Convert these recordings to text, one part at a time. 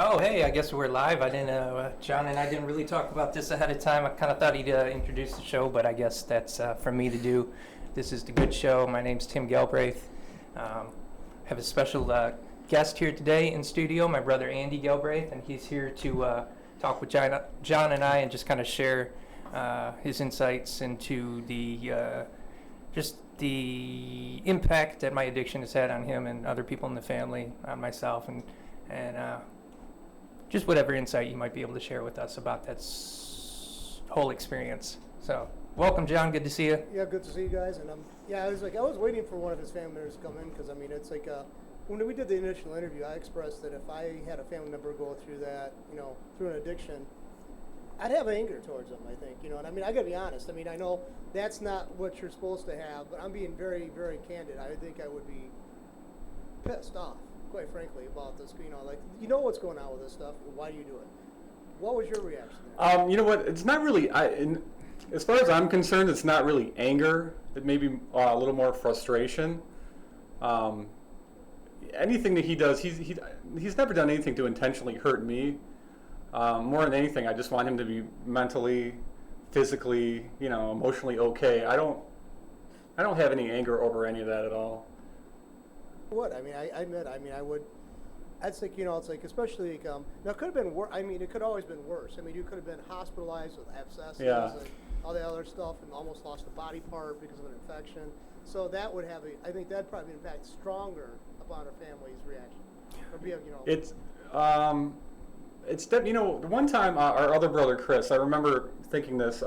Oh, hey, I guess we're live. I didn't John and I didn't really talk about this ahead of time. I kind of thought he'd introduce the show, but I guess that's for me to do. This is The Good Show. My name's Tim Galbraith. Have a special guest here today in studio, my brother Andy Galbraith, and he's here to talk with John and I and just kind of share his insights into just the impact that my addiction has had on him and other people in the family, on myself, and just whatever insight you might be able to share with us about that whole experience. So, welcome, John. Good to see you. Yeah, good to see you guys. And I was waiting for one of his family members to come in because it's like when we did the initial interview, I expressed that if I had a family member go through that, through an addiction, I'd have anger towards them. I think, and I got to be honest. I know that's not what you're supposed to have, but I'm being very, very candid. I think I would be pissed off, quite frankly, about this. What's going on with this stuff. Why do you do it? What was your reaction there? You know what? It's not really. As far as I'm concerned, it's not really anger. It may be a little more frustration. Anything that he does, he's never done anything to intentionally hurt me. More than anything, I just want him to be mentally, physically, emotionally okay. I don't have any anger over any of that at all. What? I admit, I would. I'd think, it's like, especially, now it could have been worse. It could always been worse. You could have been hospitalized with abscesses and all the other stuff and almost lost a body part because of an infection. So that would have, I think that'd probably impact stronger upon our family's reaction. It's the one time our other brother Chris, I remember thinking this,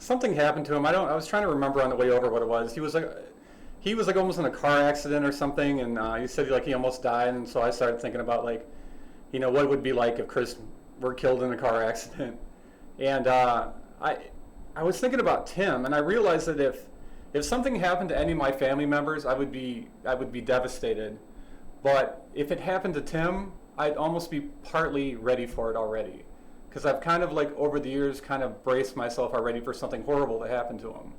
something happened to him. I was trying to remember on the way over what it was. He was almost in a car accident or something, and he said he almost died. And so I started thinking about what it would be like if Chris were killed in a car accident. And I was thinking about Tim, and I realized that if something happened to any of my family members, I would be devastated. But if it happened to Tim, I'd almost be partly ready for it already, because I've kind of over the years kind of braced myself already for something horrible to happen to him.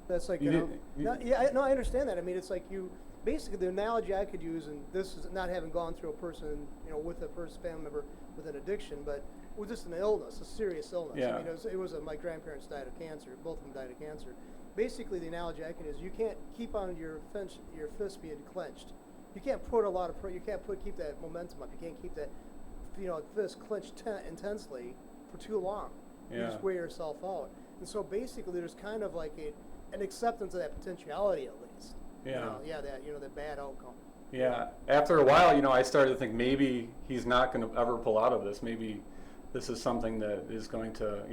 That's I understand that. It's like basically the analogy I could use, and this is not having gone through a person, with a first family member with an addiction, but with just an illness, a serious illness. Yeah. My grandparents died of cancer. Both of them died of cancer. Basically, the analogy I can use, you can't keep on your fist being clenched. You can't put a lot of keep that momentum up. You can't keep that, fist clenched intensely for too long. Yeah. You just wear yourself out. And so basically, there's kind of like an acceptance of that potentiality, at least. Yeah. The bad outcome. Yeah. After a while, I started to think maybe he's not going to ever pull out of this. Maybe this is something that is going to,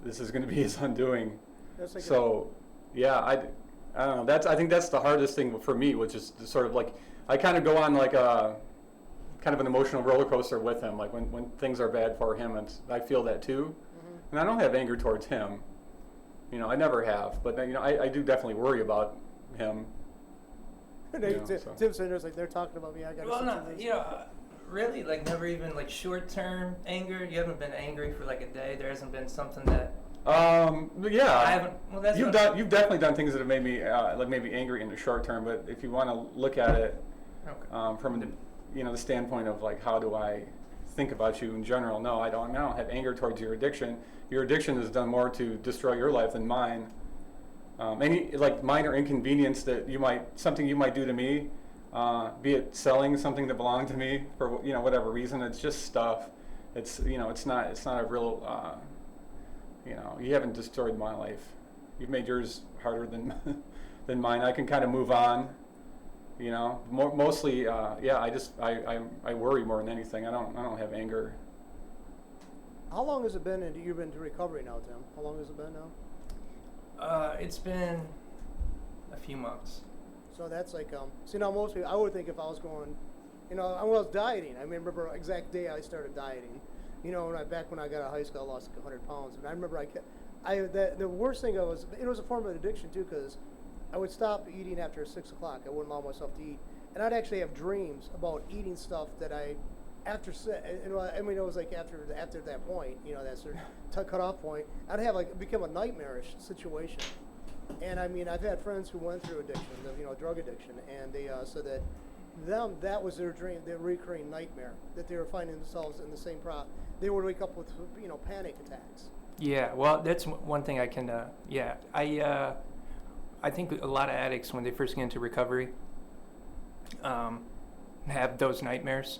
this is going to be his undoing. I don't know. I think that's the hardest thing for me, which is to sort of I kind of go on a kind of an emotional roller coaster with him. When things are bad for him, and I feel that too. Mm-hmm. And I don't have anger towards him. I never have, but I do definitely worry about him. Tim's sitting there they're talking about me. I got really, never even short-term anger. You haven't been angry for a day. There hasn't been something that. Yeah. I haven't. Well, that's you've definitely done things that have made me maybe angry in the short term. But if you want to look at it from the standpoint of how do I think about you in general, no, I don't have anger towards your addiction. Your addiction has done more to destroy your life than mine. Any minor inconvenience that something you might do to me, be it selling something that belonged to me for whatever reason, it's just stuff. It's it's not a real you haven't destroyed my life. You've made yours harder than mine. I can kind of move on. Mostly I worry more than anything. I don't have anger. How long has it been you've been to recovery now, Tim? How long has it been now? It's been a few months. So that's mostly I would think if I was going, when I was dieting, I remember exact day I started dieting. Back when I got out of high school, I lost 100 pounds. And I remember the worst thing it was a form of addiction too, because I would stop eating after 6 o'clock. I wouldn't allow myself to eat. And I'd actually have dreams about eating stuff that it was after that point, that sort of cut-off point, I'd become a nightmarish situation. And I've had friends who went through addiction, drug addiction, and they said that them, that was their dream, their recurring nightmare, that they were finding themselves in the same problem. They would wake up with, panic attacks. Yeah, well, that's one thing I can. Yeah, I think a lot of addicts when they first get into recovery have those nightmares.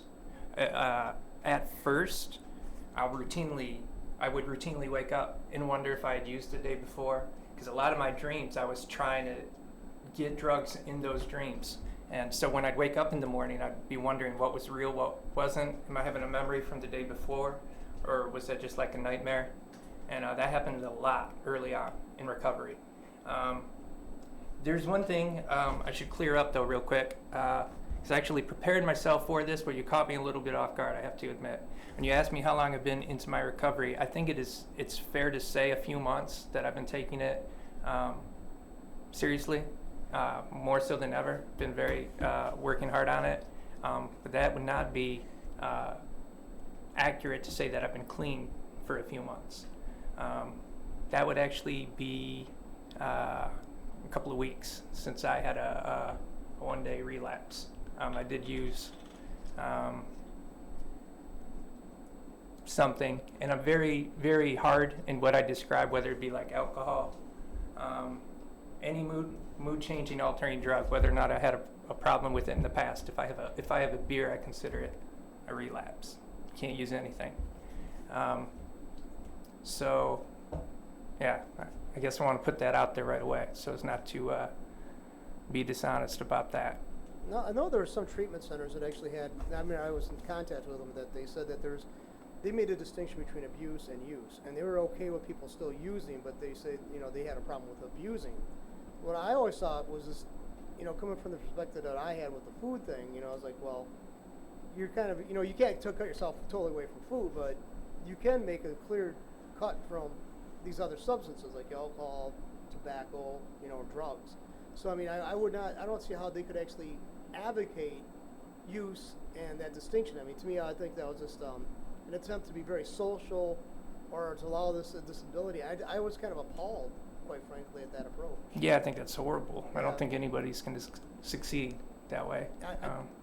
At first, I would routinely wake up and wonder if I had used the day before, because a lot of my dreams I was trying to get drugs in those dreams. And so when I'd wake up in the morning, I'd be wondering what was real, what wasn't. Am I having a memory from the day before, or was that just like a nightmare? And that happened a lot early on in recovery. There's one thing I should clear up though real quick, because I actually prepared myself for this, but you caught me a little bit off guard, I have to admit. When you asked me how long I've been into my recovery, I think it's fair to say a few months that I've been taking it seriously. More so than ever, been very working hard on it, but that would not be accurate to say that I've been clean for a few months. That would actually be a couple of weeks since I had a one-day relapse. I did use something, and I'm very, very hard in what I describe, whether it be like alcohol, any mood changing altering drug, whether or not I had a problem with it in the past. If I have a beer, I consider it a relapse. Can't use anything. So yeah, I guess I want to put that out there right away so as not to be dishonest about that. No, I know there were some treatment centers that actually had, I was in contact with them, that they said that they made a distinction between abuse and use, and they were okay with people still using, but they said, they had a problem with abusing. What I always thought was this, coming from the perspective that I had with the food thing, I was like, well, you're kind of, you can't cut yourself totally away from food, but you can make a clear cut from these other substances like alcohol, tobacco, drugs. So, I don't see how they could actually advocate use and that distinction. To me, I think that was just an attempt to be very social or to allow this disability. I was kind of appalled, quite frankly, at that approach. Yeah, I think that's horrible. Yeah. I don't think anybody's going to succeed that way.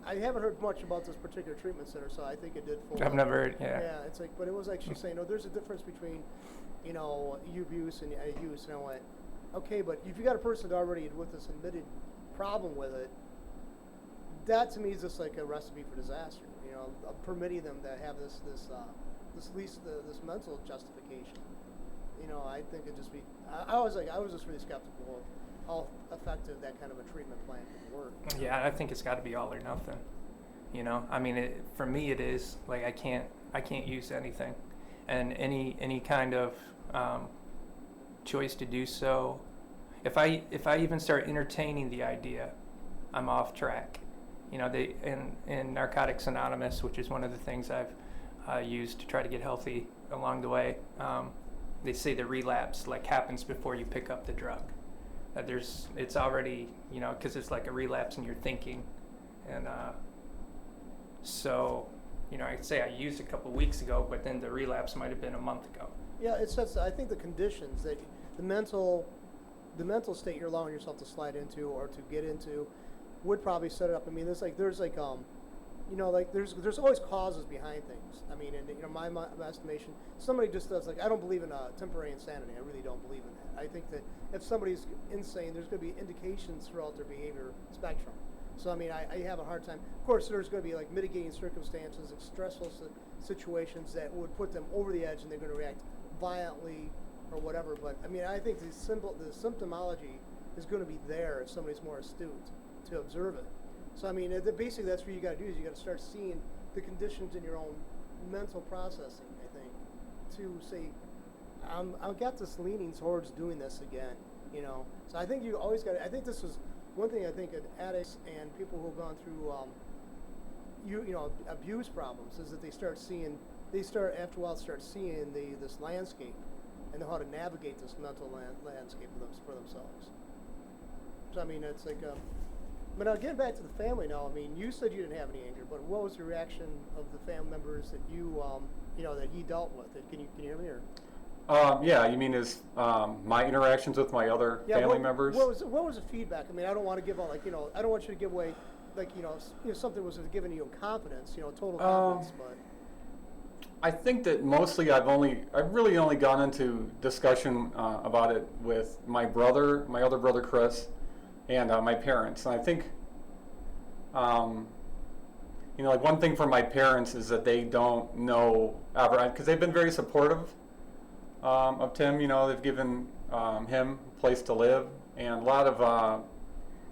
I haven't heard much about this particular treatment center, so I think it did fall. I've never heard, Yeah, it's like, but it was actually saying, no, there's a difference between, abuse and use. And I went, okay, but if you got a person that already with this admitted problem with it, that to me is just like a recipe for disaster. Permitting them to have this mental justification. I think it'd just be. I was just really skeptical of how effective that kind of a treatment plan could work. Yeah, I think it's got to be all or nothing. For me, it is like I can't use anything, and any kind of choice to do so. If I even start entertaining the idea, I'm off track. They in Narcotics Anonymous, which is one of the things I've used to try to get healthy along the way. They say the relapse happens before you pick up the drug. It's already, because it's like a relapse in your thinking, and so I'd say I used a couple weeks ago, but then the relapse might have been a month ago. Yeah, it's just, I think the conditions that the mental state you're allowing yourself to slide into or to get into would probably set it up. There's always causes behind things. In my estimation, somebody just does, I don't believe in temporary insanity. I really don't believe in that. I think that if somebody's insane, there's going to be indications throughout their behavior spectrum. So, I have a hard time. Of course, there's going to be mitigating circumstances, stressful situations that would put them over the edge and they're going to react violently or whatever. But, I think the symptomology is going to be there if somebody's more astute to observe it. So, basically that's what you got to do is you got to start seeing the conditions in your own mental processing, I think, to say, I've got this leaning towards doing this again, So I think you always got to, I think this is one thing I think addicts and people who have gone through, abuse problems is that after a while start seeing this landscape and know how to navigate this mental landscape for themselves. So, it's like, but now getting back to the family now, you said you didn't have any anger, but what was the reaction of the family members that that he dealt with? Can you hear me? Or? Yeah, you mean my interactions with my other family members? What was the feedback? I don't want to give out I don't want you to give away like something was given you confidence, total confidence, but. I think that mostly I've really only gone into discussion about it with my brother, my other brother Chris, and my parents. And I think, like one thing for my parents is that they don't know ever, because they've been very supportive of Tim. They've given him a place to live, and a lot of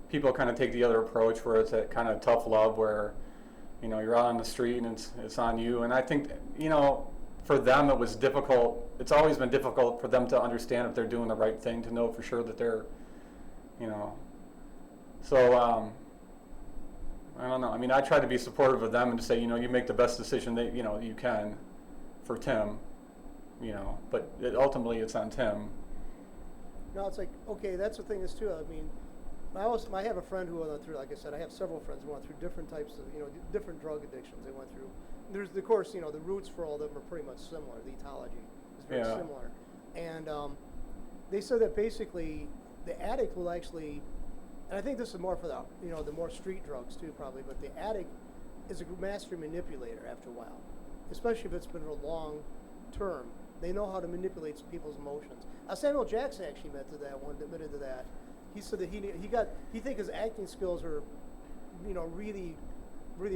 people kind of take the other approach where it's that kind of tough love where you're out on the street and it's on you. And I think, for them it was difficult. It's always been difficult for them to understand if they're doing the right thing, to know for sure that they're, So, I don't know. I mean, I try to be supportive of them and to say, you make the best decision that, you can for Tim, but ultimately it's on Tim. No, it's like, okay, that's the thing is too, I mean, I have a friend who went through, like I said, I have several friends who went through different types of, different drug addictions they went through. There's, of course, the roots for all of them are pretty much similar. The etiology is very similar. And they said that basically the addict will actually, and I think this is more for the, the more street drugs too probably, but the addict is a master manipulator after a while, especially if it's been a long term. They know how to manipulate people's emotions. Samuel Jackson actually admitted to that. He said that he think his acting skills are, really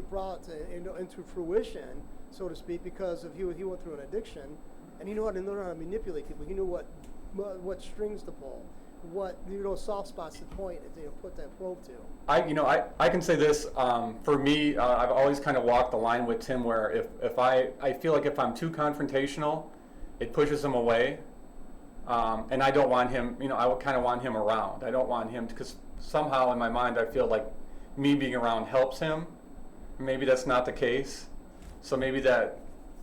brought into fruition, so to speak, because of he went through an addiction, and he knew how to learn how to manipulate people. He knew what strings to pull, what soft spots to point, put that probe to. I can say this for me. I've always kind of walked the line with Tim, where if I feel like if I'm too confrontational, it pushes him away. And I don't want him, I would kind of want him around. I don't want him, because somehow in my mind I feel like me being around helps him. Maybe that's not the case. So maybe that,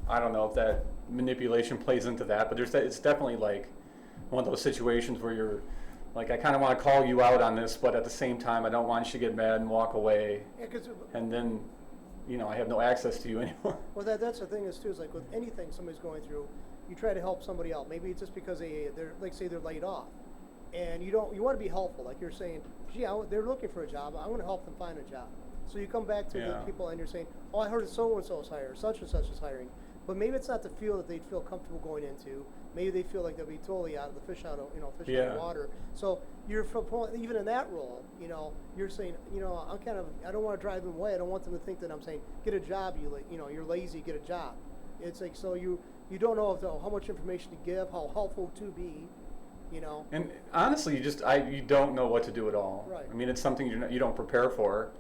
I don't know if that manipulation plays into that, but it's definitely like one of those situations where you're like, I kind of want to call you out on this, but at the same time I don't want you to get mad and walk away. Yeah, and then, I have no access to you anymore. Well, that's the thing is too, is like with anything somebody's going through, you try to help somebody out. Maybe it's just because they're like, say they're laid off, and you want to be helpful. Like you're saying, gee, they're looking for a job. I want to help them find a job. So you come back to the people and you're saying, oh, I heard so and so is hiring, such and such is hiring. But maybe it's not the field that they'd feel comfortable going into. Maybe they feel like they'll be totally out of the fish out of fish out of water. So you're even in that role, you're saying, I don't want to drive them away. I don't want them to think that I'm saying get a job. You're lazy. Get a job. It's like so you don't know how much information to give, how helpful to be, And honestly, you don't know what to do at all. Right. I mean, it's something you don't prepare for,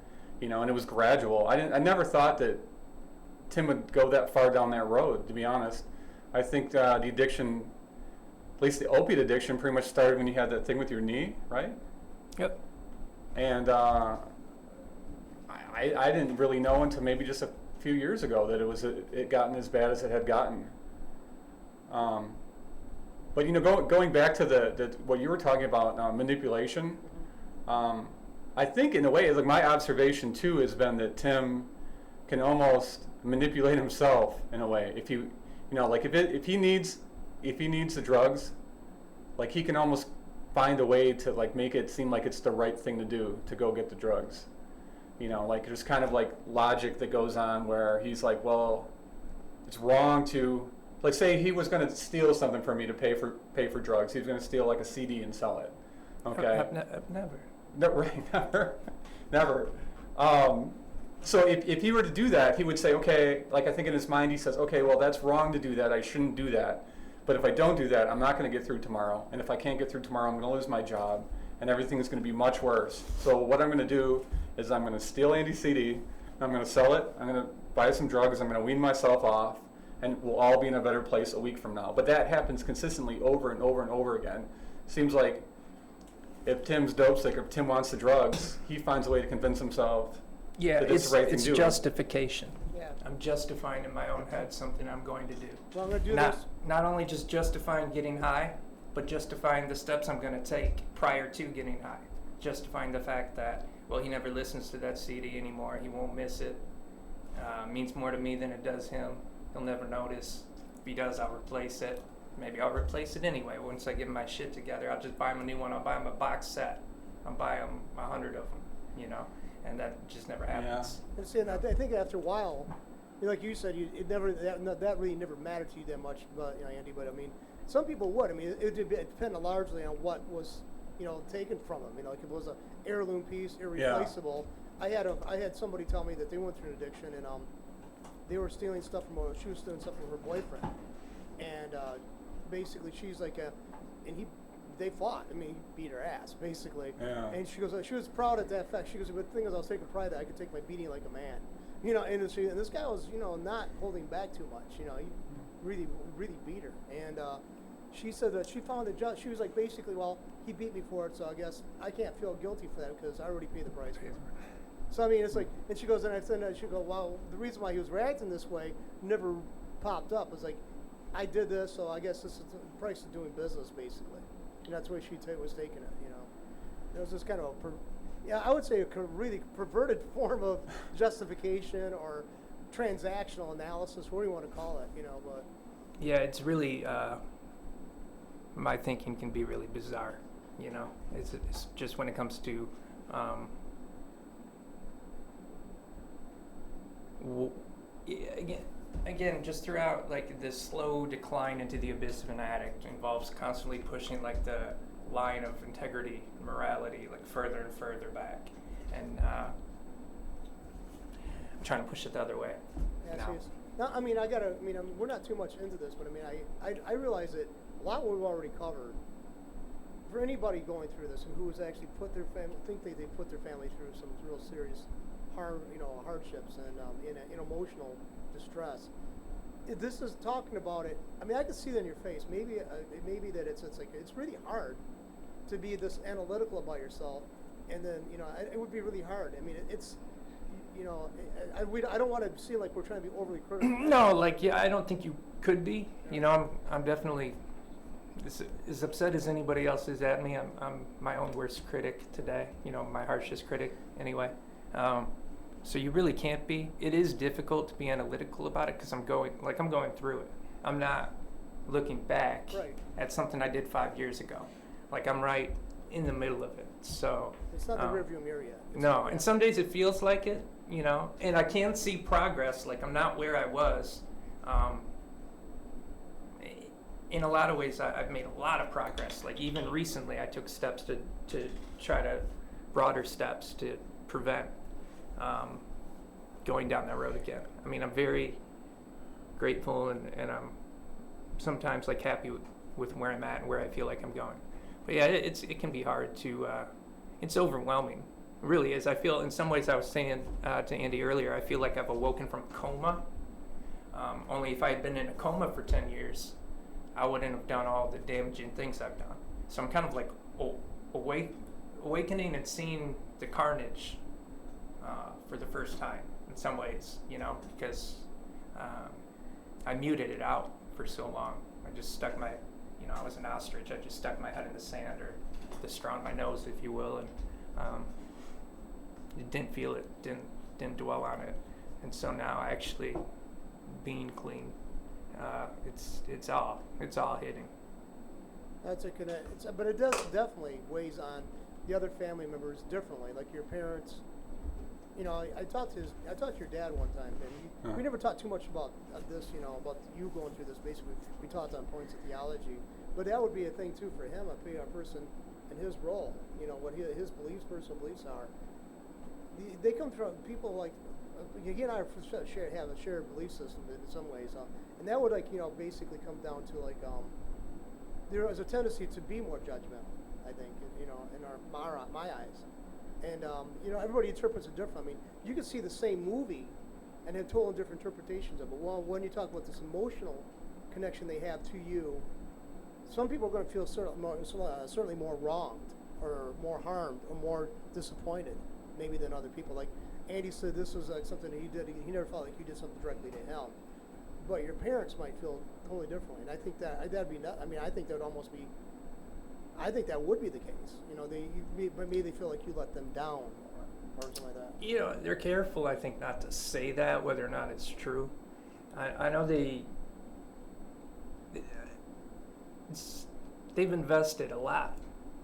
and it was gradual. I never thought that Tim would go that far down that road, to be honest. I think the addiction, at least the opiate addiction, pretty much started when you had that thing with your knee, right? Yep. And I didn't really know until maybe just a few years ago that it gotten as bad as it had gotten. But going back to what you were talking about, manipulation, I think in a way, like my observation too has been that Tim can almost manipulate himself in a way. If like if he needs the drugs, like he can almost find a way to like make it seem like it's the right thing to do to go get the drugs. Like there's kind of like logic that goes on where he's like, well, it's wrong to, like, say he was going to steal something from me to pay for drugs. He was going to steal like a CD and sell it. Okay. I've never. No, right, never. So if he were to do that, he would say, okay, like I think in his mind he says, okay, well that's wrong to do that. I shouldn't do that. But if I don't do that, I'm not going to get through tomorrow. And if I can't get through tomorrow, I'm going to lose my job, and everything is going to be much worse. So what I'm going to do is I'm going to steal Andy's CD, I'm going to sell it, I'm going to buy some drugs, I'm going to wean myself off, and we'll all be in a better place a week from now. But that happens consistently over and over and over again. Seems like if Tim's dope sick, or if Tim wants the drugs, he finds a way to convince himself that it's the right thing to do. It's justification. Yeah. I'm justifying in my own head something I'm going to do. Well, I'm going to do not, this. Not only just justifying getting high, but justifying the steps I'm going to take prior to getting high. Justifying the fact that, well, he never listens to that CD anymore. He won't miss it. Means more to me than it does him. He'll never notice. If he does, I'll replace it. Maybe I'll replace it anyway. Once I get my shit together, I'll just buy him a new one. I'll buy him a box set. I'll buy him 100 of them. you know, and that just never happens. And see, and I think after a while, like you said, that really never mattered to you that much, but Andy. But I mean, some people would. I mean, it depended largely on what was taken from them. Like if it was a heirloom piece, irreplaceable. Yeah. I had somebody tell me that they went through an addiction and they were stealing stuff she was stealing stuff from her boyfriend, and basically she's like they fought. I mean, he beat her ass, basically. Yeah. And she goes, she was proud at that fact. She goes, the thing is, I was taking pride that I could take my beating like a man. And this guy was, not holding back too much. He really, really beat her. And she said that she found a judge. She was like, basically, well, he beat me for it, so I guess I can't feel guilty for that because I already paid the price for it. So I mean, it's like, and she goes, and I said, she goes, well, the reason why he was reacting this way never popped up. It was like, I did this, so I guess this is the price of doing business, basically. And that's the way she was taking it, It was just kind of I would say a really perverted form of justification or transactional analysis, whatever you want to call it, but. Yeah, it's really, my thinking can be really bizarre, It's just when it comes to, again, just throughout, like, this slow decline into the abyss of an addict involves constantly pushing, like, the line of integrity, morality, like, further and further back. And I'm trying to push it the other way. Yeah, now. No, I mean, we're not too much into this, but I mean, I realize that a lot of what we've already covered, for anybody going through this and who has actually put their family, they put their family through some real serious hardships and in emotional distress. This is talking about it. I mean, I can see that in your face. Maybe that it's like it's really hard to be this analytical about yourself, and then it would be really hard. I mean, it's I don't want to seem like we're trying to be overly critical. No, I don't think you could be. I'm definitely as upset as anybody else is at me. I'm my own worst critic today. My harshest critic anyway. So you really can't be. It is difficult to be analytical about it because I'm going through it. I'm not looking back at something I did 5 years ago. Like I'm right in the middle of it. So it's not the rearview mirror yet. No, and some days it feels like it, and I can see progress. Like I'm not where I was. In a lot of ways, I've made a lot of progress. Like even recently, I took steps to try to broader steps to prevent going down that road again. I mean, I'm very grateful and I'm sometimes like happy with where I'm at and where I feel like I'm going. But yeah, it can be hard to, it's overwhelming. It really is. I feel in some ways, I was saying to Andy earlier, I feel like I've awoken from a coma. Only if I had been in a coma for 10 years, I wouldn't have done all the damaging things I've done. So I'm kind of like awakening and seeing the carnage for the first time in some ways, because I muted it out for so long. I just stuck I was an ostrich. I just stuck my head in the sand or the straw on my nose, if you will, and didn't feel it, didn't dwell on it. And so now actually being clean, it's all hitting. That's but it does definitely weighs on the other family members differently, like your parents. I talked to your dad one time, and we never talked too much about this, about you going through this. Basically, we talked on points of theology, but that would be a thing too for him, a person in his role. What his personal beliefs are. They come from people like you and I have a shared belief system in some ways, and that would basically come down to there is a tendency to be more judgmental. I think in my eyes. And everybody interprets it different. I mean, you can see the same movie and have totally different interpretations of it. Well, when you talk about this emotional connection they have to you, some people are going to feel certainly more wronged or more harmed or more disappointed maybe than other people. Like Andy said, this was something that he did. He never felt like you did something directly to him. But your parents might feel totally differently. And I think that'd be I think that would almost be. I think that would be the case. Maybe they feel like you let them down or something like that. They're careful, I think, not to say that, whether or not it's true. I know they've invested a lot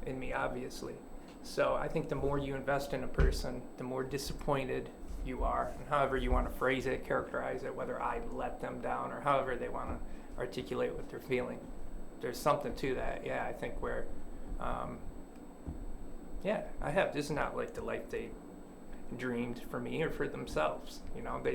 in me, obviously. So I think the more you invest in a person, the more disappointed you are, and however you want to phrase it, characterize it, whether I let them down or however they want to articulate what they're feeling. There's something to that, yeah, I think where, yeah, I have. This is not like the life they dreamed for me or for themselves. You know, they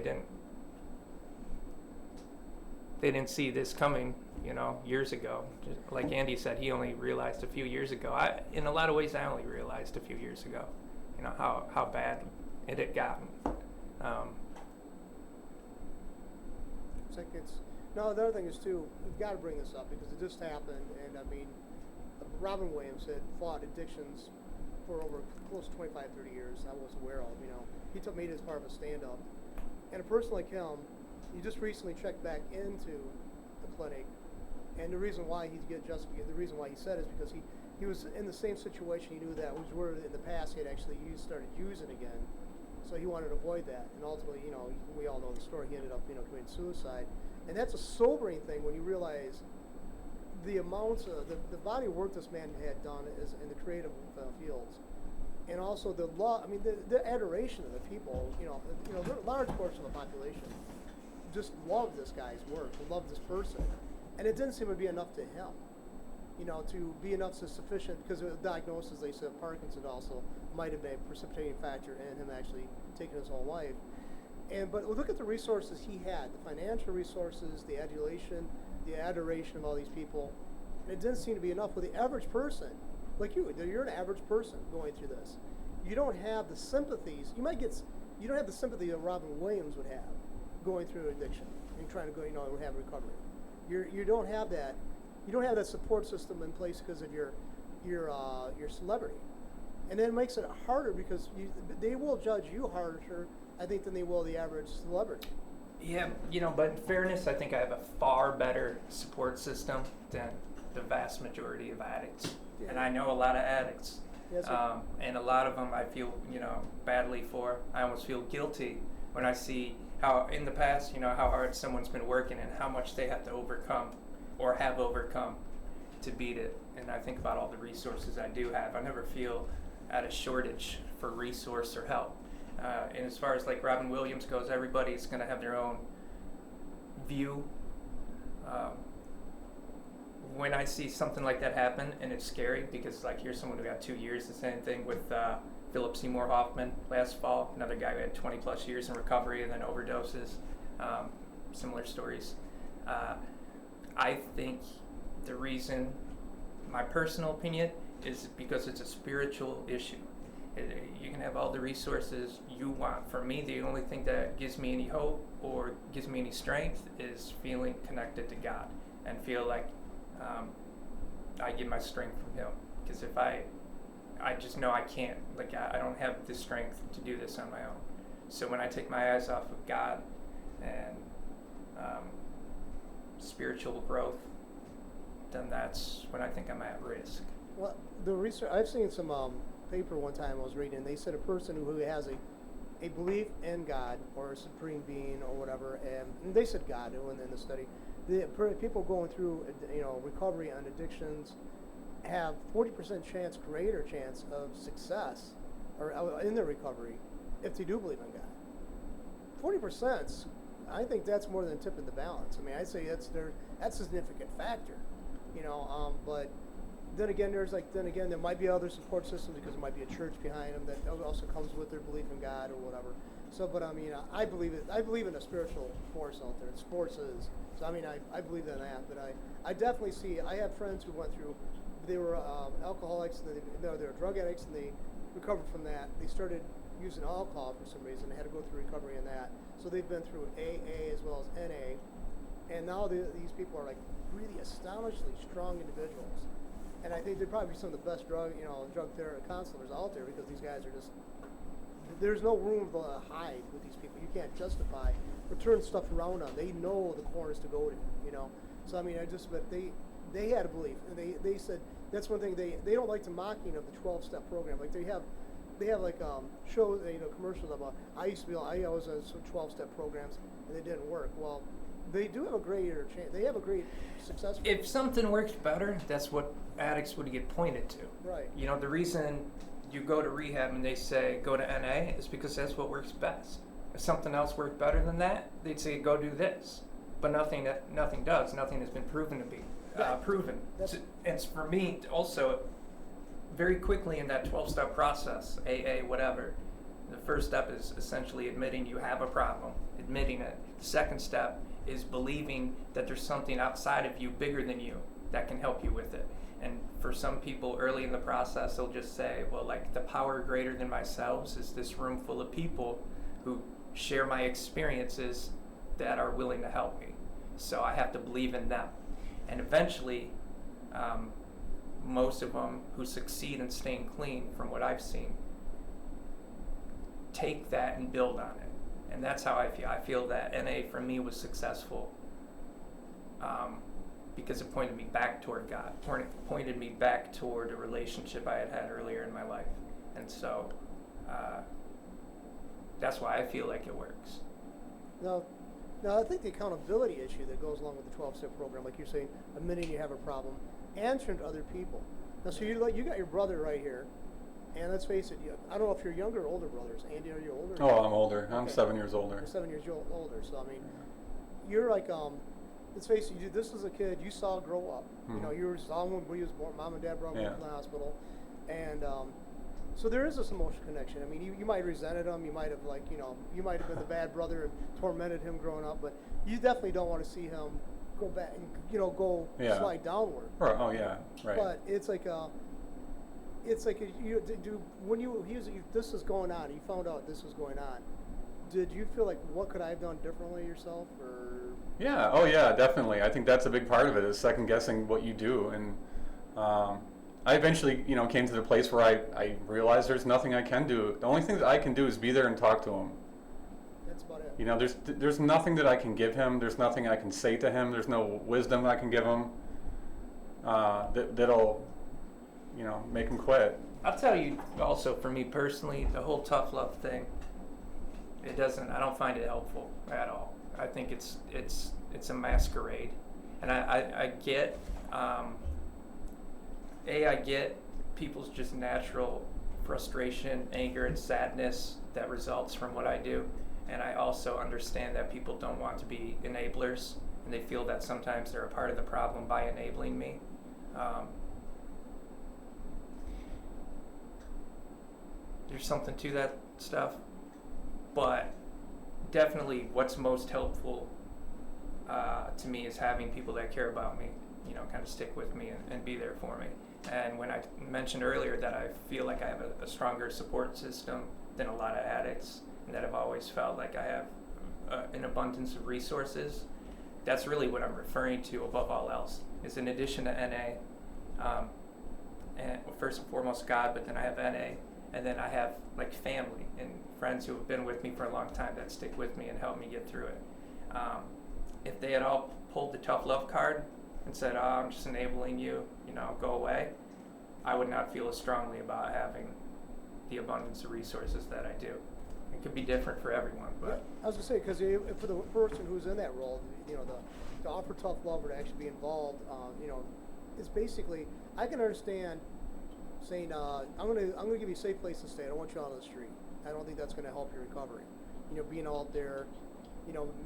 didn't see this coming, you know, years ago. Just like Andy said, he only realized a few years ago. In a lot of ways, I only realized a few years ago, you know, how bad it had gotten. It's like no, the other thing is too, we've got to bring this up because it just happened, and I mean, Robin Williams had fought addictions for over close to 25, 30 years. I was aware of, you know. He made it as part of a stand-up. And a person like him, he just recently checked back into the clinic, and the reason why he the reason why he said is because he was in the same situation. He knew that was where in the past he had actually started using again, so he wanted to avoid that. And ultimately, you know, we all know the story. He ended up, you know, committing suicide, and that's a sobering thing when you realize the amounts of the body of work this man had done is in the creative fields, and also the law. I mean, the adoration of the people. You know, a large portion of the population just loved this guy's work, loved this person, and it didn't seem to be enough to him. You know, to be enough to sufficient because of the diagnosis. They said Parkinson's also might have been a precipitating factor in him actually taking his whole life. But look at the resources he had: the financial resources, the adulation, the adoration of all these people, and it didn't seem to be enough. With the average person, like you're an average person going through this. You don't have the sympathies. You don't have the sympathy that Robin Williams would have going through addiction and trying to go, you know, have recovery. You don't have that. You don't have that support system in place because of your celebrity, and then it makes it harder because they will judge you harsher, I think, than they will the average celebrity. Yeah, you know, but in fairness, I think I have a far better support system than the vast majority of addicts. Yeah. And I know a lot of addicts. Yes, and a lot of them I feel, you know, badly for. I almost feel guilty when I see how in the past, you know, how hard someone's been working and how much they have to overcome or have overcome to beat it. And I think about all the resources I do have. I never feel at a shortage for resource or help. And as far as like Robin Williams goes, everybody's going to have their own view. When I see something like that happen, and it's scary because like here's someone who got 2 years, the same thing with Philip Seymour Hoffman last fall, another guy who had 20 plus years in recovery and then overdoses, similar stories. I think the reason, my personal opinion, is because it's a spiritual issue. You can have all the resources you want. For me, the only thing that gives me any hope or gives me any strength is feeling connected to God and feel like I get my strength from Him. Because if I just know I can't, like I don't have the strength to do this on my own. So when I take my eyes off of God and spiritual growth, then that's when I think I'm at risk. Well, the research I've seen some paper one time I was reading. And they said a person who has a belief in God or a supreme being or whatever, and they said God in the study. The people going through, you know, recovery on addictions have 40% greater chance of success or in their recovery if they do believe in God. 40%, I think that's more than tipping the balance. I mean, I'd say that's a significant factor, you know. But then again, there might be other support systems because there might be a church behind them that also comes with their belief in God or whatever. So, but I mean, I believe in a spiritual force out there. It's forces. So I mean, I believe in that. But I definitely see. I have friends who went through. They were alcoholics. They were drug addicts, and they recovered from that. They started using alcohol for some reason. They had to go through recovery in that. So they've been through AA as well as NA, and now these people are like really astonishingly strong individuals. And I think they'd probably be some of the best drug therapy counselors out there because these guys are just. There's no room to hide with these people. You can't justify or turn stuff around on. They know the corners to go to, you know. So I mean, but they had a belief, and they said that's one thing they don't like the mocking of the 12-step program. Like they have like shows, you know, commercials about. I was on some 12-step programs and they didn't work. Well, they do have a greater chance. They have a great success rate. If something works better, that's what addicts would get pointed to. Right. You know, the reason you go to rehab and they say go to NA, it's because that's what works best. If something else worked better than that, they'd say go do this. But nothing does. Nothing has been proven to be proven. That's- And it's for me also, very quickly in that 12-step process, AA, whatever, the first step is essentially admitting you have a problem, admitting it. The second step is believing that there's something outside of you bigger than you that can help you with it. And for some people early in the process, they'll just say, well, like the power greater than myself is this room full of people who share my experiences that are willing to help me. So I have to believe in them. And eventually, most of them who succeed in staying clean, from what I've seen, take that and build on it. And that's how I feel. I feel that NA for me was successful because it pointed me back toward God, pointed me back toward a relationship I had had earlier in my life. And so that's why I feel like it works. Now, I think the accountability issue that goes along with the 12-step program, like you're saying, admitting you have a problem, answering to other people. Now, so you got your brother right here, and let's face it, I don't know if you're younger or older brothers. Andy, are you older? Oh, I'm older. I'm Okay. 7 years older. You're 7 years older, so I mean, you're like, let's face it, this is a kid you saw grow up. You know, you saw him when he was born. Mom and dad brought him Yeah. from the hospital, and so there is this emotional connection. I mean, you might have resented him. You might have you might have been the bad brother and tormented him growing up, but you definitely don't want to see him go back and go Yeah. slide downward. Right. Oh yeah. Right. But it's like this is going on. You found out this was going on. Did you feel like what could I have done differently yourself, or? Yeah. Oh yeah. Definitely. I think that's a big part of it, is second guessing what you do. And I eventually, came to the place where I realized there's nothing I can do. The only thing that I can do is be there and talk to him. That's about it. There's nothing that I can give him. There's nothing I can say to him. There's no wisdom I can give him that'll, make him quit. I'll tell you also, for me personally, the whole tough love thing, I don't find it helpful at all. I think it's a masquerade. And I get, I get people's just natural frustration, anger, and sadness that results from what I do. And I also understand that people don't want to be enablers, and they feel that sometimes they're a part of the problem by enabling me. There's something to that stuff, but definitely what's most helpful to me is having people that care about me, kind of stick with me and be there for me. And when I mentioned earlier that I feel like I have a stronger support system than a lot of addicts, and that I've always felt like I have an abundance of resources, that's really what I'm referring to above all else, is in addition to NA, and first and foremost God, but then I have NA, and then I have like family and friends who have been with me for a long time that stick with me and help me get through it. If they had all pulled the tough love card and said, "Oh, I'm just enabling you, go away," I would not feel as strongly about having the abundance of resources that I do. It could be different for everyone, but Yeah, I was gonna say, because for the person who's in that role, to offer tough love or to actually be involved, is basically, I can understand saying, I'm gonna give you a safe place to stay. I don't want you out on the street. I don't think that's gonna help your recovery. Being out there,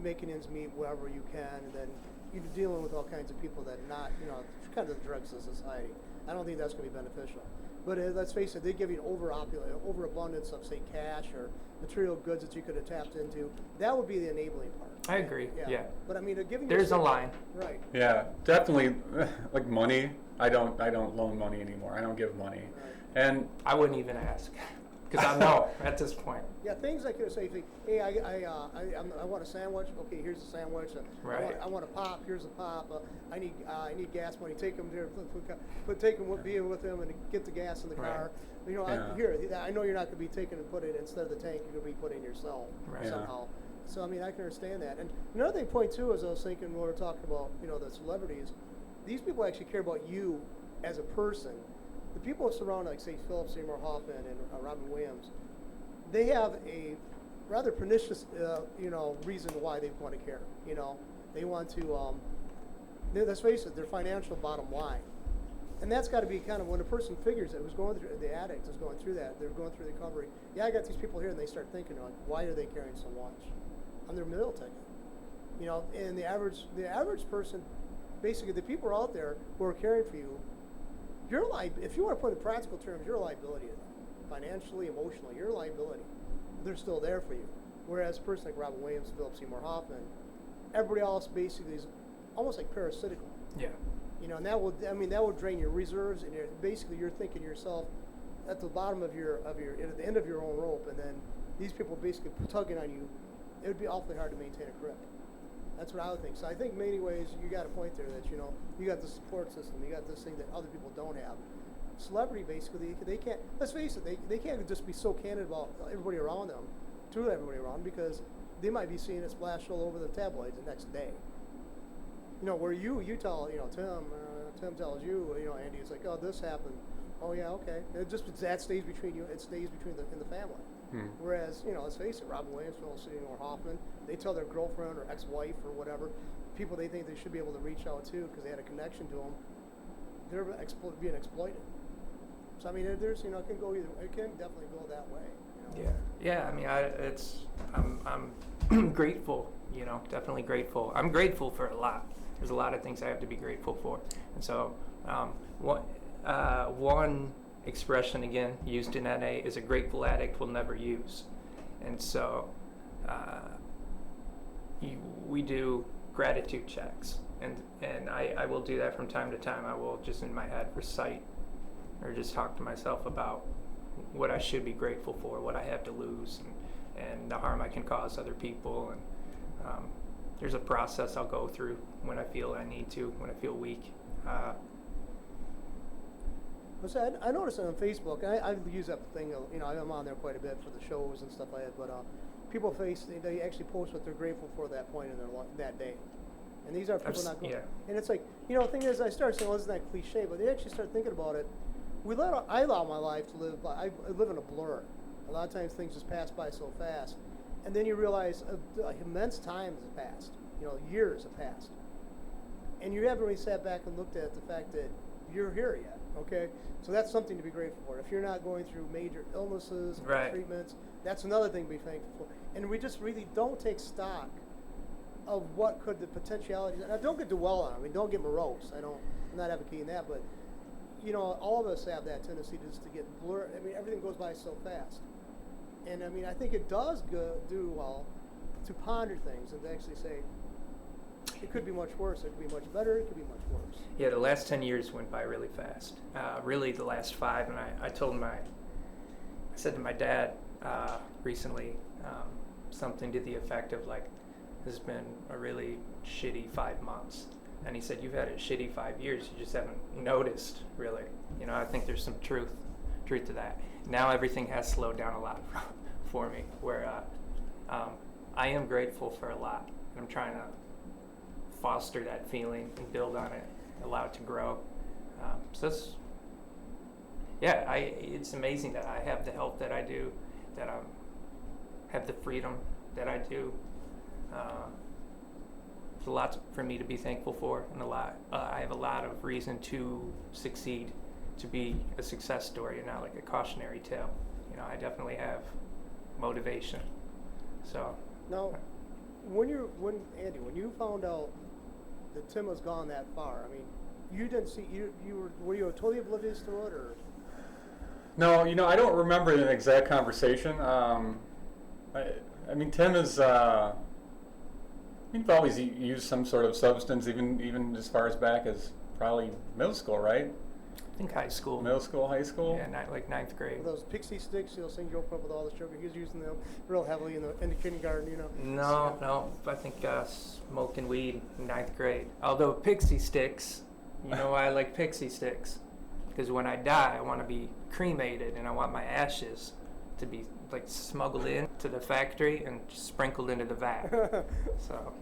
making ends meet wherever you can, and then you're dealing with all kinds of people that kind of the dregs of society. I don't think that's gonna be beneficial. But let's face it, they give you an overabundance of, say, cash or material goods that you could have tapped into. That would be the enabling part. I agree. Yeah. But I mean, giving there's a line. Right. Yeah, definitely. Like money, I don't loan money anymore. I don't give money. Right. And I wouldn't even ask, because I know at this point. Yeah, things like say, hey, I want a sandwich. Okay, here's a sandwich. Right. I want a pop. Here's a pop. I need gas money. Take them there. Take them with him and get the gas in the Right. car. Yeah. I know you're not going to be taking and putting it instead of the tank. You're going to be putting it yourself Right. Yeah. somehow. So I mean, I can understand that. And another thing, point too, is I was thinking when we were talking about the celebrities, these people actually care about you as a person. The people surrounding, like say Philip Seymour Hoffman and Robin Williams, they have a rather pernicious, reason why they want to care. They want to. Let's face it, their financial bottom line. And that's got to be kind of when a person figures it, who's going through, the addict is going through that, they're going through recovery. Yeah, I got these people here, and they start thinking, like, why are they carrying so much on their meal ticket? You know, and the average person, basically, the people out there who are caring for you, if you want to put it in practical terms, you're a liability to them. Financially, emotionally, you're a liability. They're still there for you. Whereas a person like Robin Williams, Philip Seymour Hoffman, everybody else basically is almost like parasitical. Yeah. You know, and that will drain your reserves, and basically you're thinking to yourself at the bottom of your at the end of your own rope, and then these people basically tugging on you. It would be awfully hard to maintain a grip. That's what I would think. So I think in many ways you got a point there that, you know, you got the support system, you got this thing that other people don't have. Celebrity basically, they can't. Let's face it, they can't just be so candid about everybody around them, to everybody around, because they might be seeing it splash all over the tabloids the next day. You know, where you tell, you know, Tim tells you, you know, Andy, it's like, oh, this happened. Oh yeah, okay. That stays between you. It stays in the family. Whereas, you know, let's face it, Robin Williams, Philip Seymour Hoffman, they tell their girlfriend or ex-wife or whatever, people they think they should be able to reach out to because they had a connection to them, they're being exploited. So I mean, there's, you know, it can go either. It can definitely go that way. You know? Yeah. I mean, I'm grateful. You know, definitely grateful. I'm grateful for a lot. There's a lot of things I have to be grateful for, and so one expression again used in NA is a grateful addict will never use, and so we do gratitude checks, and I will do that from time to time. I will just in my head recite or just talk to myself about what I should be grateful for, what I have to lose, and the harm I can cause other people. And there's a process I'll go through when I feel I need to, when I feel weak. I noticed on Facebook, I use that thing, you know, I'm on there quite a bit for the shows and stuff like that, but people they actually post what they're grateful for at that point in their life, that day. And these are people not going. Yeah. And it's like, you know, the thing is, I started saying, well, isn't that cliche? But they actually start thinking about it. I allow my life to live I live in a blur. A lot of times things just pass by so fast. And then you realize immense time has passed. You know, years have passed. And you haven't really sat back and looked at the fact that you're here yet, okay? So that's something to be grateful for. If you're not going through major illnesses, Right. treatments, that's another thing to be thankful for. And we just really don't take stock of what could the potentialities. Now, don't get dwell on it. I mean, don't get morose. I'm not advocating that, but you know, all of us have that tendency just to get blurred. I mean, everything goes by so fast. And I mean, I think it does do well to ponder things and to actually say, it could be much worse, it could be much better, it could be much worse. Yeah, the last 10 years went by really fast. Really, the last 5, and I said to my dad recently something to the effect of like, this has been a really shitty 5 months. And he said, you've had a shitty 5 years, you just haven't noticed, really. You know, I think there's some truth to that. Now everything has slowed down a lot for me, where I am grateful for a lot. And I'm trying to foster that feeling and build on it, allow it to grow. So that's, yeah, it's amazing that I have the health that I do, that I have the freedom that I do. There's a lot for me to be thankful for, and I have a lot of reason to succeed, to be a success story and not like a cautionary tale. You know, I definitely have motivation. So now, when you found out that Tim was gone that far, I mean, you didn't see were you totally oblivious to it, or? No, you know, I don't remember an exact conversation. I mean, Tim is. He'd always used some sort of substance, even as far as back as probably middle school, right? I think high school. Middle school, high school. Yeah, like 9th grade. Those pixie sticks, those things you open up with all the sugar. He was using them real heavily in the kindergarten, you know. No. I think smoking weed in 9th grade. Although pixie sticks, you know why I like pixie sticks? Because when I die, I want to be cremated, and I want my ashes to be like smuggled in to the factory and sprinkled into the vat. So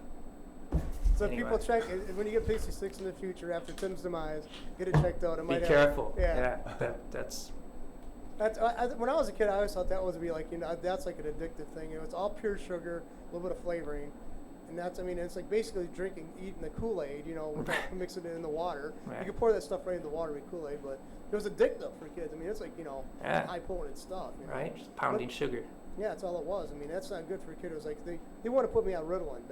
Anyway. people check when you get pixie sticks in the future after Tim's demise, get it checked out. It Be might careful. Yeah. That's When I was a kid, I always thought that was be like, you know, that's like an addictive thing. You know, it's all pure sugar, a little bit of flavoring, And that's, I mean, it's like basically eating the Kool-Aid, you know, mixing it in the water. Right. You can pour that stuff right in the water with Kool-Aid, but it was addictive for kids. I mean, it's like, you know, Yeah. high potent stuff. You know? Right? Just pounding sugar. Yeah, that's all it was. I mean, that's not good for a kid. It was like they want to put me on Ritalin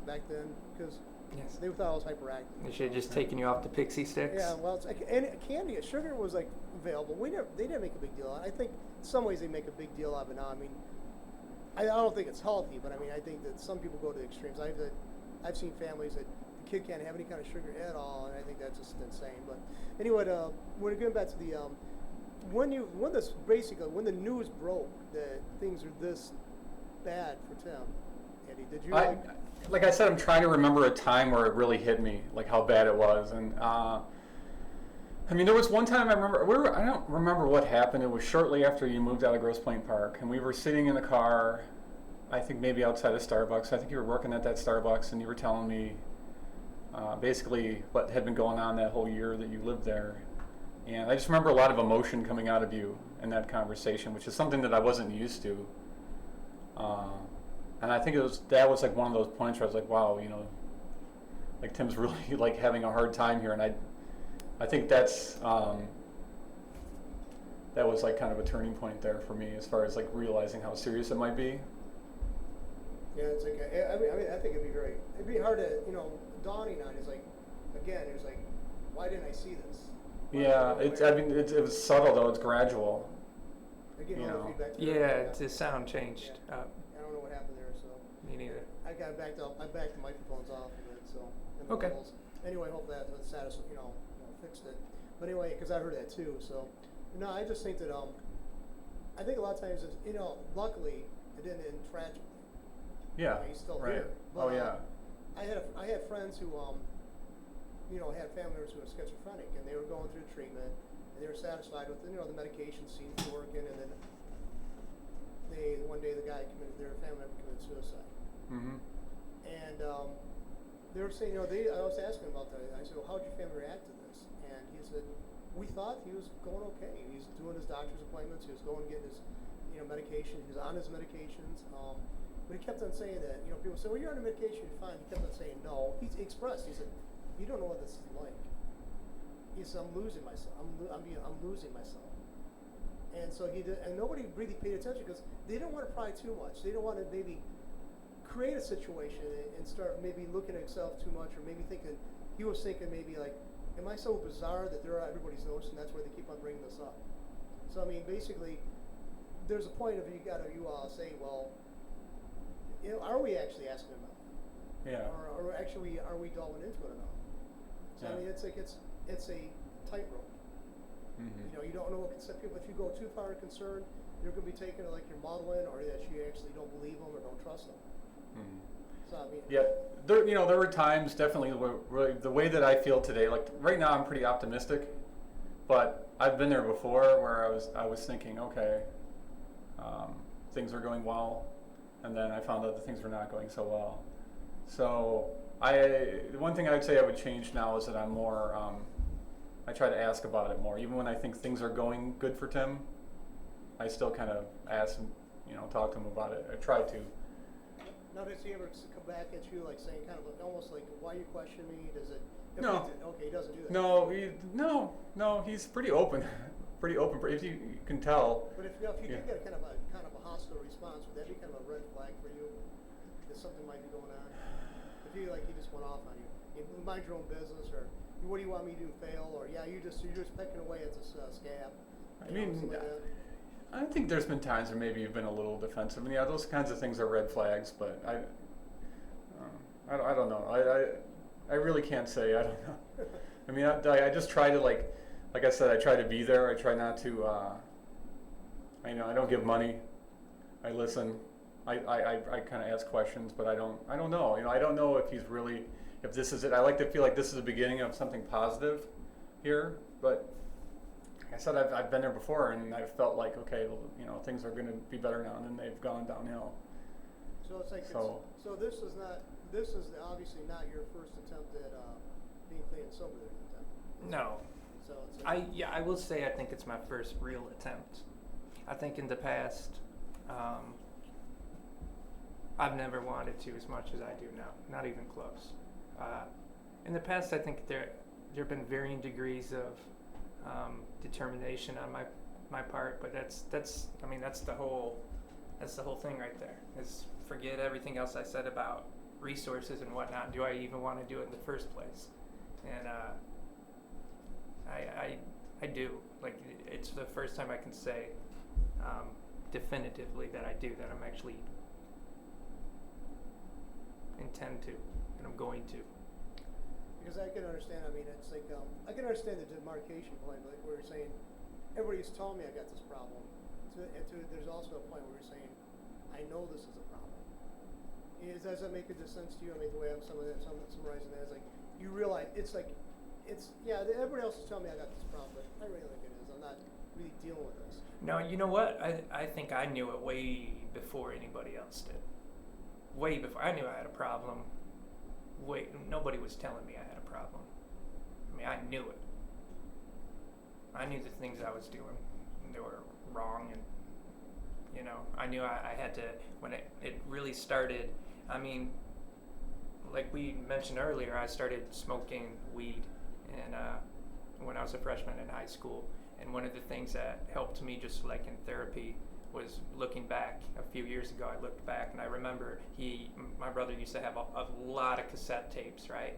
back then because Yes. they thought I was hyperactive. They should have just taken you off the pixie sticks. Yeah, well, it's like, and candy, sugar was like available. They didn't make a big deal out of it. I think in some ways they make a big deal out of it now. I mean, I don't think it's healthy, but I mean, I think that some people go to the extremes. I've seen families that the kid can't have any kind of sugar at all, and I think that's just insane. But anyway, we're getting back to the when the news broke that things are this bad for Tim, Andy, did you like I said, I'm trying to remember a time where it really hit me, like how bad it was. And I mean, there was one time I remember, I don't remember what happened. It was shortly after you moved out of Grosse Pointe Park, and we were sitting in the car, I think maybe outside of Starbucks. I think you were working at that Starbucks, and you were telling me basically what had been going on that whole year that you lived there. And I just remember a lot of emotion coming out of you in that conversation, which is something that I wasn't used to. And I think that was like one of those points where I was like, wow, you know, like Tim's really like having a hard time here. And I think that was like kind of a turning point there for me as far as like realizing how serious it might be. Yeah, it's like I mean, I think it'd be hard to, you know, dawning on is like, again, it's like, why didn't I see this? Yeah, it was subtle though. It's gradual. Again, you know. feedback. Yeah, the sound changed. I don't know what happened there, so. Me neither. I backed the microphones off of it, so. and the Okay. levels. Anyway, hope that fixed it. But anyway, because I heard that too, so. No, I just think that, I think a lot of times, it's, you know, luckily, it didn't end tragically. Yeah. He's still right. here. Oh But, yeah. I had friends who, you know, had family members who were schizophrenic, and they were going through treatment, and they were satisfied with, you know, the medication seemed to be working, and then one day their family member committed suicide. Mm-hmm. And they were saying, you know, I was asking about that. I said, well, how did your family react to this? And he said, we thought he was going okay. He's doing his doctor's appointments. He was going and getting his, you know, medication. He was on his medications. But he kept on saying that, you know, people say, well, you're on a medication, you're fine. He kept on saying no. He expressed, he said, you don't know what this is like. He said, I'm losing myself. I'm losing myself. And so and nobody really paid attention because they didn't want to pry too much. They didn't want to maybe create a situation and start maybe looking at himself too much, or maybe he was thinking maybe like, am I so bizarre that everybody's noticing? That's why they keep on bringing this up. So I mean, basically, there's a point of you say, well, you know, are we actually asking enough? Yeah. Or actually, are we delving into it enough? So I mean, it's like it's a tightrope. Mm-hmm. You know, you don't know what people. If you go too far in concern, you're going to be taken like you're modeling, or that you actually don't believe them or don't trust them. Mm-hmm. So I mean, Yeah, there were times definitely where the way that I feel today, like right now I'm pretty optimistic, but I've been there before where I was thinking, okay, things are going well, and then I found out that things were not going so well. So the one thing I'd say I would change now is that I'm more, I try to ask about it more. Even when I think things are going good for Tim, I still kind of ask him, you know, talk to him about it. I try to. now does he ever come back at you like saying kind of almost like, why you question me? Does it? No. Okay, he doesn't do that. No, he's pretty open, pretty open. If you can tell. But if you did get kind of a hostile response, would that be kind of a red flag for you? That something might be going on? If he just went off on you, you mind your own business, or what do you want me to do? Fail, or you're just pecking away at this scab. I mean, I think there's been times where maybe you've been a little defensive, and yeah, those kinds of things are red flags. But I don't know. I really can't say. I don't know. I mean, I just try to like I said, I try to be there. I try not to. I don't give money. I listen. I kind of ask questions, but I don't know. You know, I don't know if this is it. I like to feel like this is the beginning of something positive here, but like I said, I've been there before, and I've felt like, okay, well, you know, things are going to be better now, and then they've gone downhill. So it's like So this is obviously not your first attempt at being clean and sober. No. So it's like, I will say I think it's my first real attempt. I think in the past, I've never wanted to as much as I do now. Not even close. In the past, I think there've been varying degrees of determination on my part, but that's the whole thing right there. Is forget everything else I said about resources and whatnot. Do I even want to do it in the first place? And I do. Like, it's the first time I can say definitively that I do, that I'm actually intend to, and I'm going to. Because I can understand. I mean, it's like I can understand the demarcation point, like where you're saying everybody's telling me I got this problem. There's also a point where you're saying I know this is a problem. Does that make a sense to you? I mean, the way I'm summarizing that is like you realize it's everybody else is telling me I got this problem, but I really think it is. I'm not really dealing with this. No, you know what? I think I knew it way before anybody else did. Way before I knew I had a problem. Nobody was telling me I had a problem. I mean, I knew it. I knew the things I was doing, and they were wrong, and I knew I had to. When it really started, I mean, like we mentioned earlier, I started smoking weed, and when I was a freshman in high school, and one of the things that helped me, just like in therapy, was looking back. A few years ago, I looked back, and I remember my brother used to have a lot of cassette tapes, right?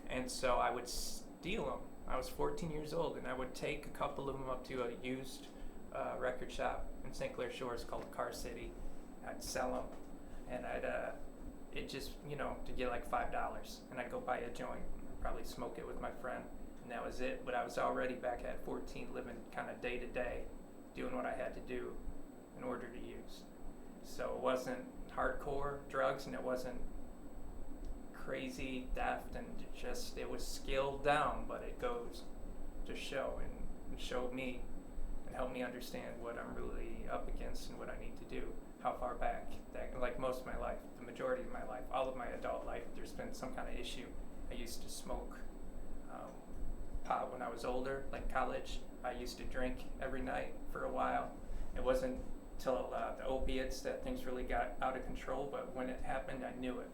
And so I would steal them. I was 14 years old, and I would take a couple of them up to a used record shop in St. Clair Shores called Car City. I'd sell them, and it just, to get like $5, and I'd go buy a joint and probably smoke it with my friend, and that was it. But I was already back at 14, living kind of day to day, doing what I had to do in order to use. So it wasn't hardcore drugs, and it wasn't crazy theft, and it was scaled down, but it goes to show and showed me and helped me understand what I'm really up against and what I need to do. How far back, like most of my life, the majority of my life, all of my adult life, there's been some kind of issue. I used to smoke pot when I was older, like college. I used to drink every night for a while. It wasn't till the opiates that things really got out of control, but when it happened, I knew it,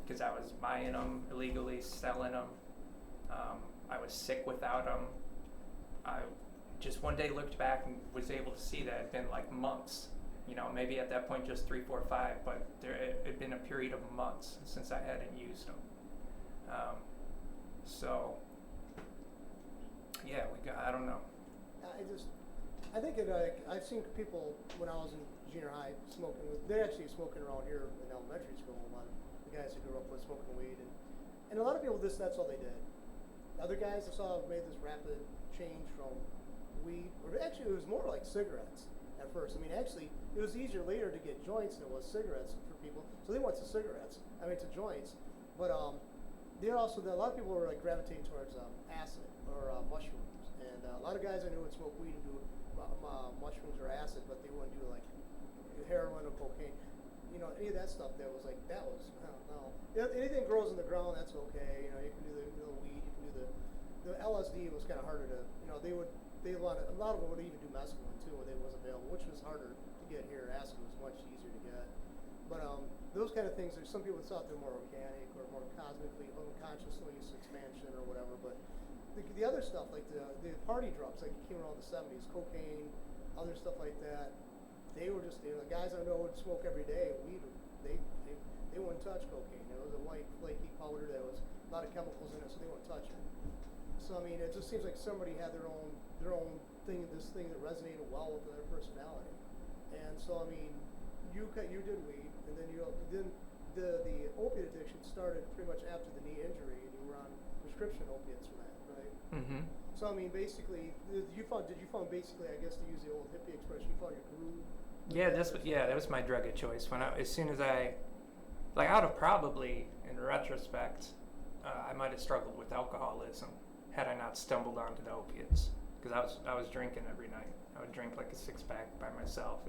because I was buying them illegally, selling them. I was sick without them. I just one day looked back and was able to see that it had been like months. Maybe at that point just 3, 4, 5, but it had been a period of months since I hadn't used them. So, yeah, I don't know. I think I've seen people when I was in junior high smoking. They're actually smoking around here in elementary school. A lot of the guys I grew up with smoking weed, and a lot of people that's all they did. Other guys I saw made this rapid change from weed, or actually it was more like cigarettes at first. I mean, actually it was easier later to get joints than it was cigarettes for people. So they went to cigarettes. To joints, but they're also a lot of people were like gravitating towards acid or mushrooms, and a lot of guys I knew would smoke weed and do mushrooms or acid, but they wouldn't do like heroin or cocaine. Any of that stuff that was like, I don't know. Anything that grows in the ground, that's okay. You can do the weed, you can do the LSD was kind of harder to, a lot of them would even do mescaline too when it was available, which was harder to get here. Acid was much easier to get. But those kind of things, there's some people that thought they're more organic or more cosmically, unconsciously expansion or whatever, but the other stuff, like the party drugs, like came around the 70s, cocaine, other stuff like that, they were just, the guys I know would smoke every day, weed, they wouldn't touch cocaine. It was a white, flaky powder that was a lot of chemicals in it, so they wouldn't touch it. So, it just seems like somebody had their own thing, this thing that resonated well with their personality. And so, you did weed, and then the opiate addiction started pretty much after the knee injury, and you were on prescription opiates for that, right? Mm-hmm. So, basically, did you find basically, I guess to use the old hippie expression, you found your groove? Yeah, that was my drug of choice. As soon as I would have probably, in retrospect, I might have struggled with alcoholism had I not stumbled onto the opiates, because I was drinking every night. I would drink like a 6-pack by myself,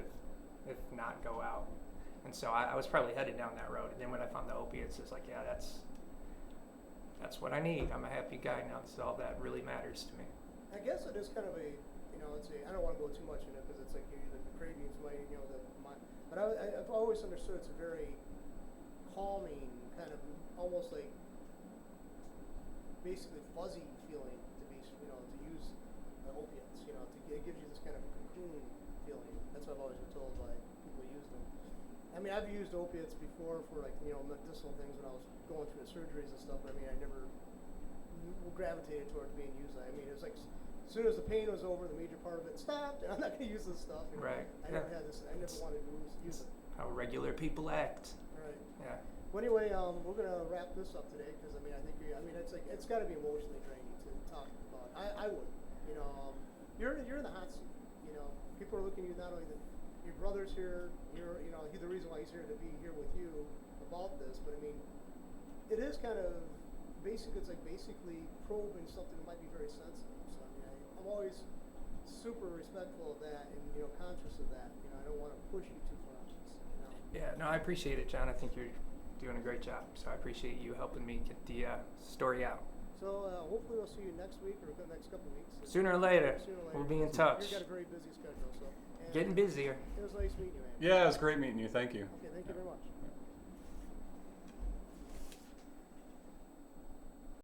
if not go out. And so I was probably headed down that road. And then when I found the opiates, it's like, yeah, that's what I need. I'm a happy guy now. This is all that really matters to me. I guess it is kind of I don't want to go too much in it because it's like the cravings might, but I've always understood it's a very calming, kind of almost like basically fuzzy feeling to be, to use opiates. It gives you this kind of cocoon feeling. That's what I've always been told by people who use them. I mean, I've used opiates before for like medicinal things when I was going through the surgeries and stuff. But I mean, I never gravitated towards being used. I mean, it was like as soon as the pain was over, the major part of it stopped, and I'm not going to use this stuff. Right. I never had this. I never wanted to use it. How regular people act. Right. Yeah. Well, anyway, we're gonna wrap this up today because I mean, I think it's got to be emotionally draining to talk about. I would, you're in the hot seat. People are looking at you not only your brother's here. He's the reason why he's here to be here with you about this. But I mean, it is kind of basic. It's like basically probing something that might be very sensitive. So I mean, I'm always super respectful of that and conscious of that. I don't want to push you too far. Yeah, no, I appreciate it, John. I think you're doing a great job. So I appreciate you helping me get the story out. So hopefully we'll see you next week or the next couple of weeks. Sooner or later, we'll be in touch. You've got a very busy schedule, so. Getting busier. It was nice meeting you, man. Yeah, it was great meeting you. Thank you. Okay, thank you very much.